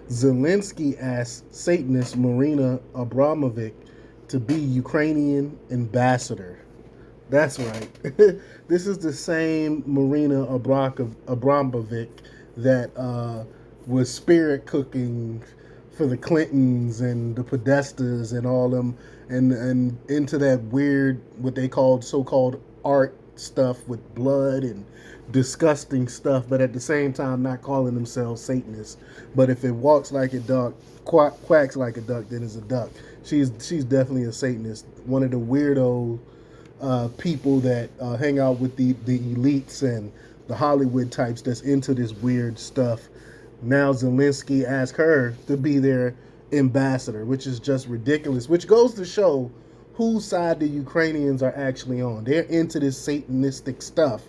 Zelensky asked Satanist Marina Abramovic to be Ukrainian ambassador. That's right. This is the same Marina Abramovic that was spirit cooking for the Clintons and the Podestas and all them, and into that weird what they called so-called art stuff with blood and disgusting stuff, but at the same time not calling themselves Satanists. But if it walks like a duck, quacks like a duck, then it's a duck. She's definitely a Satanist. One of the weirdo people that hang out with the elites and the Hollywood types that's into this weird stuff. Now Zelensky asked her to be their ambassador, which is just ridiculous, which goes to show whose side the Ukrainians are actually on. They're into this Satanistic stuff.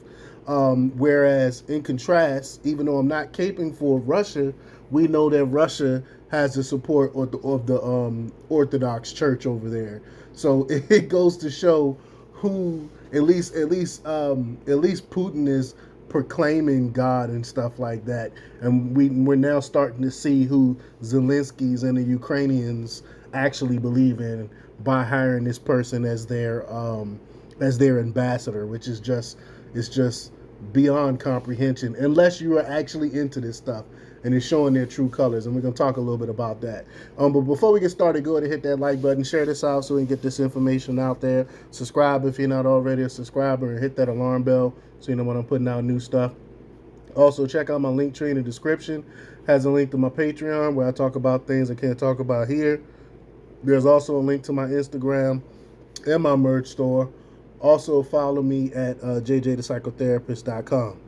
Whereas, in contrast, even though I'm not caping for Russia, we know that Russia has the support of the Orthodox Church over there. So it goes to show who, at least Putin is proclaiming God and stuff like that, and we're now starting to see who Zelensky's and the Ukrainians actually believe in by hiring this person as their ambassador, which is just beyond comprehension unless you are actually into this stuff and it's showing their true colors. And we're going to talk a little bit about that. But before we get started, go ahead and hit that like button, share this out so we can get this information out there. Subscribe if you're not already a subscriber, and hit that alarm bell so you know when I'm putting out new stuff. Also, check out my link tree in the description. Has a link to my Patreon where I talk about things I can't talk about here. There's also a link to my Instagram and my merch store. Also, follow me at jjthepsychotherapist.com.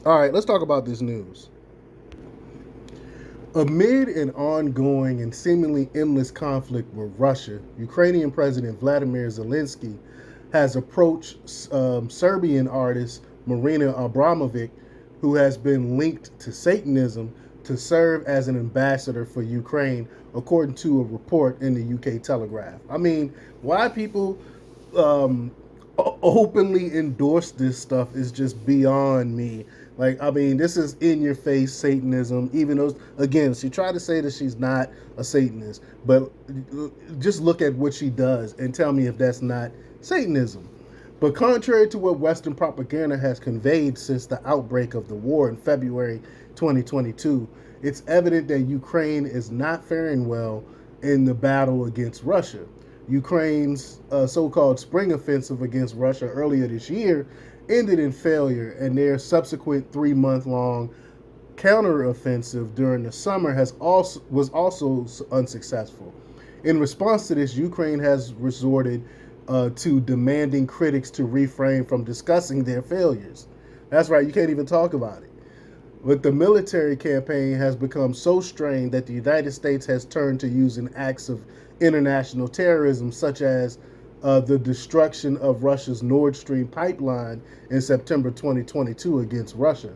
All right, let's talk about this news. Amid an ongoing and seemingly endless conflict with Russia, Ukrainian President Vladimir Zelensky has approached Serbian artist Marina Abramovic, who has been linked to Satanism, to serve as an ambassador for Ukraine, according to a report in the UK Telegraph. I mean, why people openly endorse this stuff is just beyond me. Like, I mean, this is in your face Satanism, even though, again, she tried to say that she's not a Satanist, but just look at what she does and tell me if that's not Satanism. But contrary to what Western propaganda has conveyed since the outbreak of the war in February 2022, it's evident that Ukraine is not faring well in the battle against Russia. Ukraine's so-called spring offensive against Russia earlier this year ended in failure, and their subsequent 3-month-long counteroffensive during the summer was also unsuccessful. In response to this, Ukraine has resorted to demanding critics to refrain from discussing their failures. That's right, you can't even talk about it. But the military campaign has become so strained that the United States has turned to using acts of international terrorism, such as the destruction of Russia's Nord Stream pipeline in September 2022 against Russia.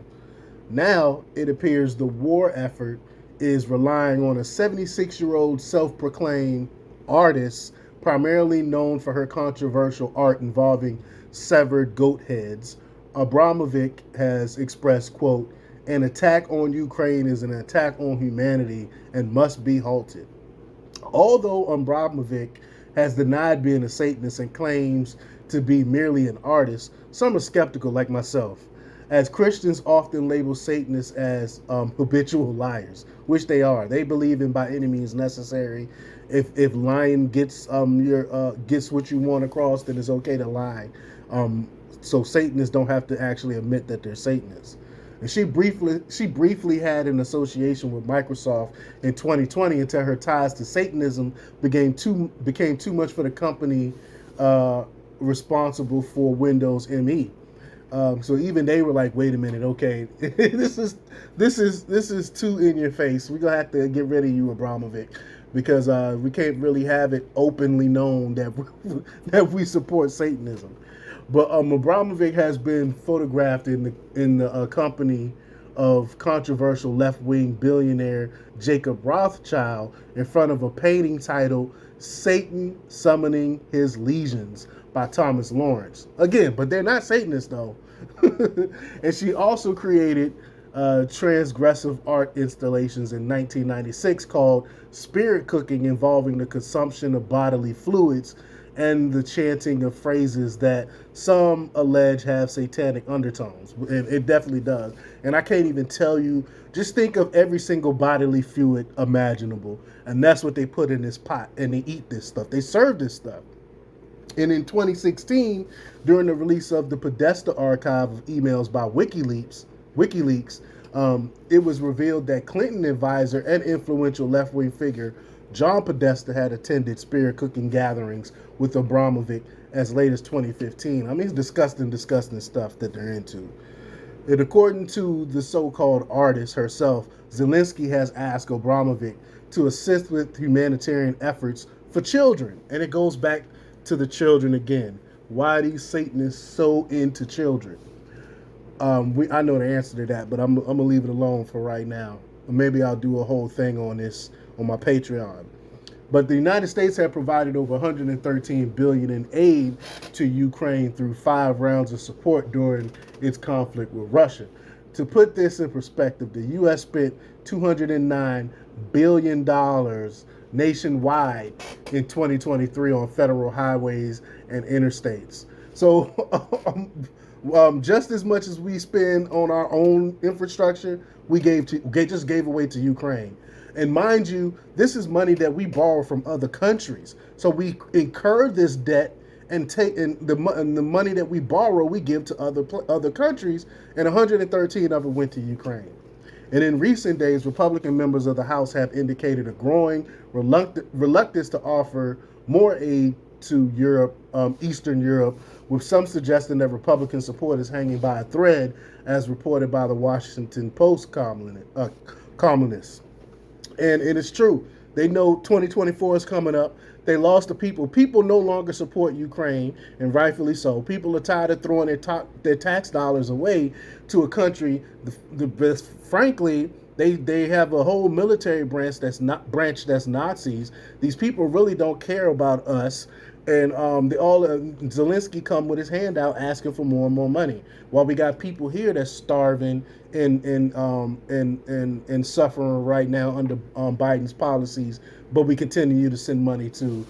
Now, it appears the war effort is relying on a 76-year-old self-proclaimed artist, primarily known for her controversial art involving severed goat heads. Abramovic has expressed, quote, "An attack on Ukraine is an attack on humanity and must be halted." Although Abramovic has denied being a Satanist and claims to be merely an artist, some are skeptical, like myself, as Christians often label Satanists as habitual liars, which they are. They believe in by any means necessary. If lying gets gets what you want across, then it's okay to lie. So Satanists don't have to actually admit that they're Satanists. And she briefly had an association with Microsoft in 2020 until her ties to Satanism became too much for the company responsible for Windows ME. So even they were like, "Wait a minute, okay, this is too in your face. We're gonna have to get rid of you, Abramovic, because we can't really have it openly known that we support Satanism." But Abramovic has been photographed in the company of controversial left-wing billionaire Jacob Rothschild in front of a painting titled "Satan Summoning His Legions" by Thomas Lawrence. Again, but they're not Satanists though. And she also created transgressive art installations in 1996 called Spirit Cooking, involving the consumption of bodily fluids and the chanting of phrases that some allege have satanic undertones. It definitely does. And I can't even tell you, just think of every single bodily fluid imaginable. And that's what they put in this pot. And they eat this stuff. They serve this stuff. And in 2016, during the release of the Podesta archive of emails by WikiLeaks, it was revealed that Clinton advisor and influential left-wing figure John Podesta had attended spirit cooking gatherings with Abramovic as late as 2015. I mean, it's disgusting stuff that they're into. And according to the so-called artist herself, Zelensky has asked Abramovic to assist with humanitarian efforts for children. And it goes back to the children again. Why are these Satanists so into children? I know the answer to that, but I'm going to leave it alone for right now. Maybe I'll do a whole thing on this on my Patreon. But the United States had provided over $113 billion in aid to Ukraine through 5 rounds of support during its conflict with Russia. To put this in perspective, the U.S. spent $209 billion nationwide in 2023 on federal highways and interstates. So just as much as we spend on our own infrastructure, we just gave away to Ukraine. And mind you, this is money that we borrow from other countries. So we incur this debt and the money that we borrow, we give to other countries, and 113 of it went to Ukraine. And in recent days, Republican members of the House have indicated a growing reluctance to offer more aid to Europe, Eastern Europe, with some suggesting that Republican support is hanging by a thread, as reported by the Washington Post columnist. And it is true. They know 2024 is coming up. They lost the people. People no longer support Ukraine, and rightfully so. People are tired of throwing their tax dollars away to a country. Frankly, they have a whole military branch that's Nazis. These people really don't care about us. And Zelensky come with his hand out asking for more and more money, while we got people here that's starving and suffering right now under Biden's policies, but we continue to send money to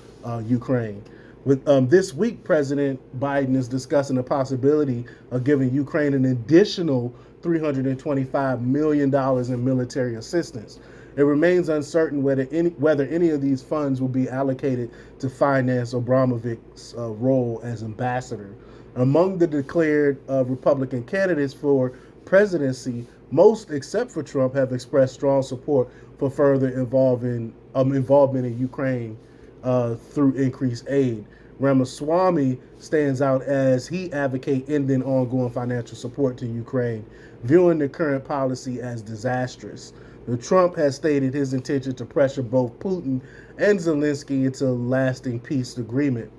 Ukraine. With this week, President Biden is discussing the possibility of giving Ukraine an additional $325 million in military assistance. It remains uncertain whether any of these funds will be allocated to finance Abramovic's role as ambassador. Among the declared Republican candidates for presidency, most except for Trump have expressed strong support for further involvement in Ukraine through increased aid. Ramaswamy stands out as he advocates ending ongoing financial support to Ukraine, viewing the current policy as disastrous. Trump has stated his intention to pressure both Putin and Zelensky into a lasting peace agreement.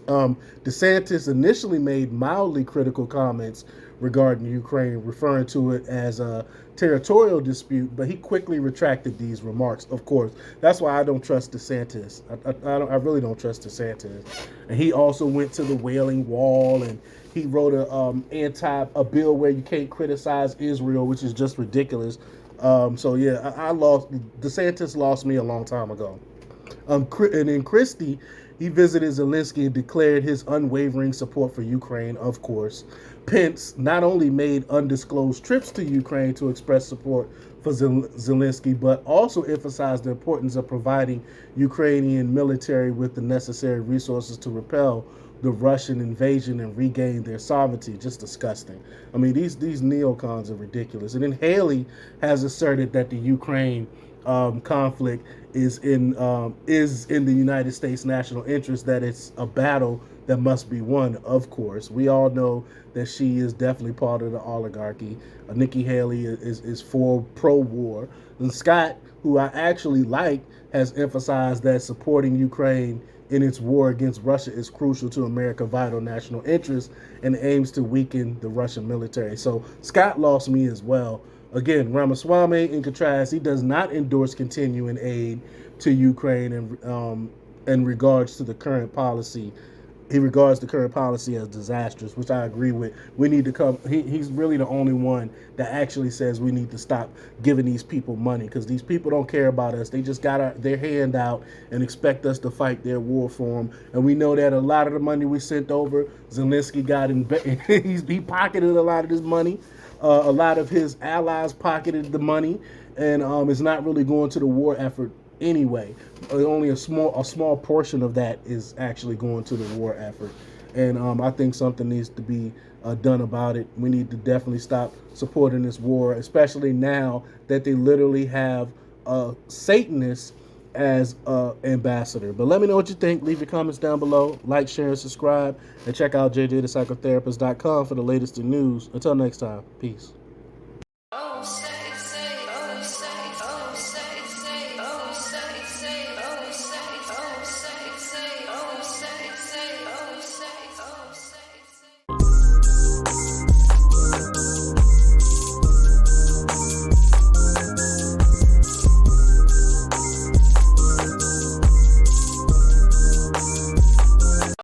DeSantis initially made mildly critical comments regarding Ukraine, referring to it as a territorial dispute, but he quickly retracted these remarks. Of course, that's why I don't trust DeSantis. I really don't trust DeSantis. And he also went to the Wailing Wall, and he wrote a bill where you can't criticize Israel, which is just ridiculous. DeSantis lost me a long time ago. And in Christie, he visited Zelensky and declared his unwavering support for Ukraine, of course. Pence not only made undisclosed trips to Ukraine to express support for Zelensky, but also emphasized the importance of providing Ukrainian military with the necessary resources to repel the Russian invasion and regain their sovereignty. Just disgusting. I mean, these neocons are ridiculous. And then Haley has asserted that the Ukraine conflict is in the United States' national interest, that it's a battle that must be won. Of course, we all know that she is definitely part of the oligarchy. Nikki Haley is pro-war. And Scott, who I actually like, has emphasized that supporting Ukraine in its war against Russia is crucial to America's vital national interests and aims to weaken the Russian military. So Scott lost me as well. Again, Ramaswamy, in contrast, he does not endorse continuing aid to Ukraine in regards to the current policy he regards the current policy as disastrous, which I agree with. We need to come. He's really the only one that actually says we need to stop giving these people money, because these people don't care about us. They just got their hand out and expect us to fight their war for them. And we know that a lot of the money we sent over, Zelensky got in. He pocketed a lot of this money. A lot of his allies pocketed the money, and it's not really going to the war effort anyway. Only a small portion of that is actually going to the war effort, and I think something needs to be done about it. We need to definitely stop supporting this war, especially now that they literally have Satanists as ambassador. But let me know what you think. Leave your comments down below. Like, share, and subscribe, and check out jjthepsychotherapist.com for the latest in news. Until next time, peace.